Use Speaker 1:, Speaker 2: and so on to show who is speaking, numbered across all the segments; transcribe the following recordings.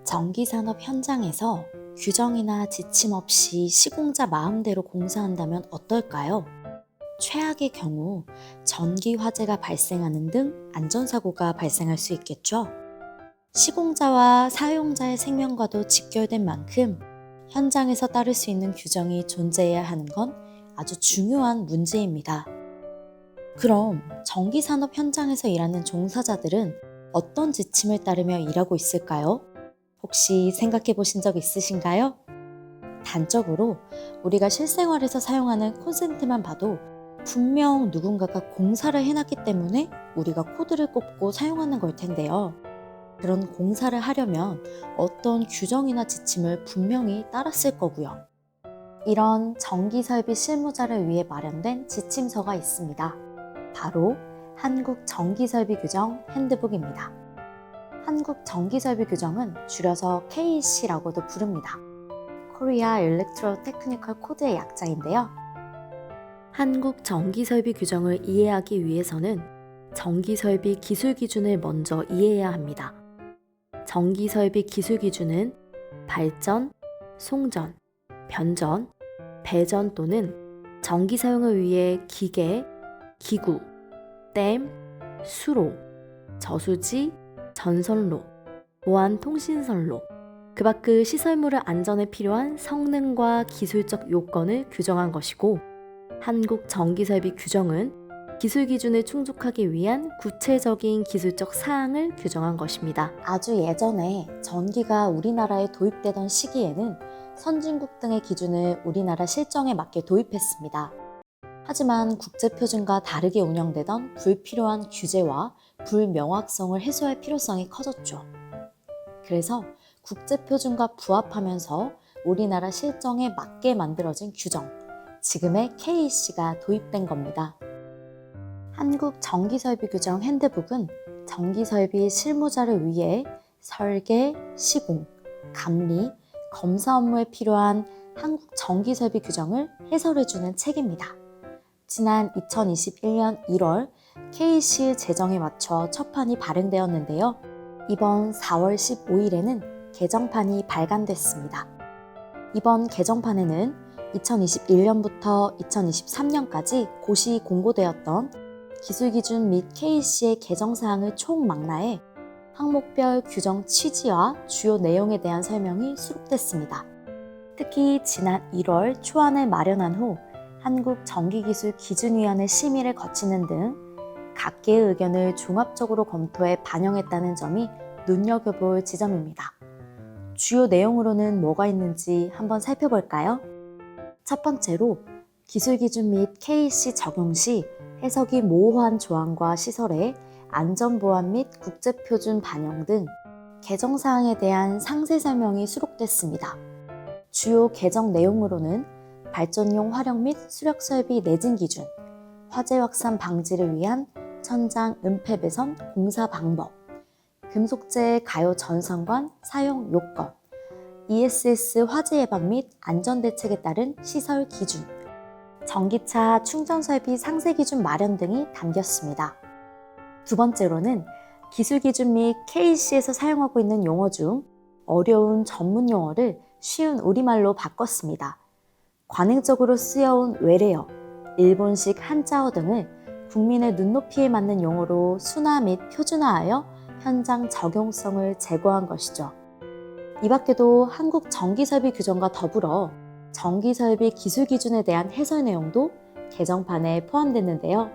Speaker 1: 전기산업 현장에서 규정이나 지침 없이 시공자 마음대로 공사한다면 어떨까요? 최악의 경우 전기 화재가 발생하는 등 안전사고가 발생할 수 있겠죠. 시공자와 사용자의 생명과도 직결된 만큼 현장에서 따를 수 있는 규정이 존재해야 하는 건 아주 중요한 문제입니다. 그럼 전기산업 현장에서 일하는 종사자들은 어떤 지침을 따르며 일하고 있을까요? 혹시 생각해 보신 적 있으신가요? 단적으로 우리가 실생활에서 사용하는 콘센트만 봐도 분명 누군가가 공사를 해놨기 때문에 우리가 코드를 꼽고 사용하는 걸 텐데요. 그런 공사를 하려면 어떤 규정이나 지침을 분명히 따랐을 거고요. 이런 전기설비 실무자를 위해 마련된 지침서가 있습니다. 바로 한국전기설비규정 핸드북입니다. 한국전기설비규정은 줄여서 KEC라고도 부릅니다. Korea Electro-Technical Code의 약자인데요. 한국전기설비규정을 이해하기 위해서는 전기설비 기술기준을 먼저 이해해야 합니다. 전기설비 기술기준은 발전, 송전, 변전, 배전 또는 전기 사용을 위해 기계, 기구, 댐, 수로, 저수지, 전선로, 보안 통신선로, 그 밖의 시설물의 안전에 필요한 성능과 기술적 요건을 규정한 것이고, 한국전기설비 규정은 기술 기준에 충족하기 위한 구체적인 기술적 사항을 규정한 것입니다. 아주 예전에 전기가 우리나라에 도입되던 시기에는 선진국 등의 기준을 우리나라 실정에 맞게 도입했습니다. 하지만 국제표준과 다르게 운영되던 불필요한 규제와 불명확성을 해소할 필요성이 커졌죠. 그래서 국제표준과 부합하면서 우리나라 실정에 맞게 만들어진 규정, 지금의 KEC가 도입된 겁니다. 한국전기설비규정 핸드북은 전기설비 실무자를 위해 설계, 시공, 감리, 검사 업무에 필요한 한국전기설비 규정을 해설해주는 책입니다. 지난 2021년 1월 KEC 제정에 맞춰 첫판이 발행되었는데요. 이번 4월 15일에는 개정판이 발간됐습니다. 이번 개정판에는 2021년부터 2023년까지 고시 공고되었던 기술기준 및 KEC의 개정사항을 총망라해 항목별 규정 취지와 주요 내용에 대한 설명이 수록됐습니다. 특히 지난 1월 초안을 마련한 후 한국전기기술기준위원회 심의를 거치는 등 각계의 의견을 종합적으로 검토해 반영했다는 점이 눈여겨볼 지점입니다. 주요 내용으로는 뭐가 있는지 한번 살펴볼까요? 첫 번째로 기술기준 및 KEC 적용 시 해석이 모호한 조항과 시설의 안전보안 및 국제표준 반영 등 개정사항에 대한 상세 설명이 수록됐습니다. 주요 개정 내용으로는 발전용 화력 및 수력 설비 내진 기준, 화재 확산 방지를 위한 천장 은폐 배선 공사 방법, 금속재 가요 전선관 사용 요건, ESS 화재 예방 및 안전 대책에 따른 시설 기준, 전기차 충전 설비 상세 기준 마련 등이 담겼습니다. 두 번째로는 기술 기준 및 KEC에서 사용하고 있는 용어 중 어려운 전문 용어를 쉬운 우리말로 바꿨습니다. 관행적으로 쓰여온 외래어, 일본식 한자어 등을 국민의 눈높이에 맞는 용어로 순화 및 표준화하여 현장 적용성을 제고한 것이죠. 이 밖에도 한국전기설비 규정과 더불어 전기설비 기술 기준에 대한 해설 내용도 개정판에 포함됐는데요.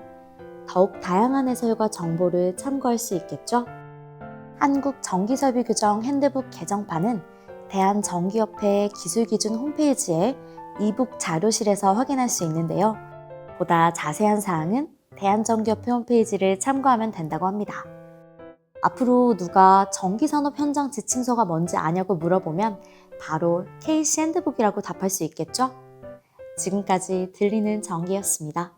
Speaker 1: 더욱 다양한 해설과 정보를 참고할 수 있겠죠? 한국전기설비규정 핸드북 개정판은 대한전기협회 기술기준 홈페이지에 이북 자료실에서 확인할 수 있는데요. 보다 자세한 사항은 대한전기협회 홈페이지를 참고하면 된다고 합니다. 앞으로 누가 전기산업 현장 지침서가 뭔지 아냐고 물어보면 바로 KEC 핸드북이라고 답할 수 있겠죠? 지금까지 들리는 전기였습니다.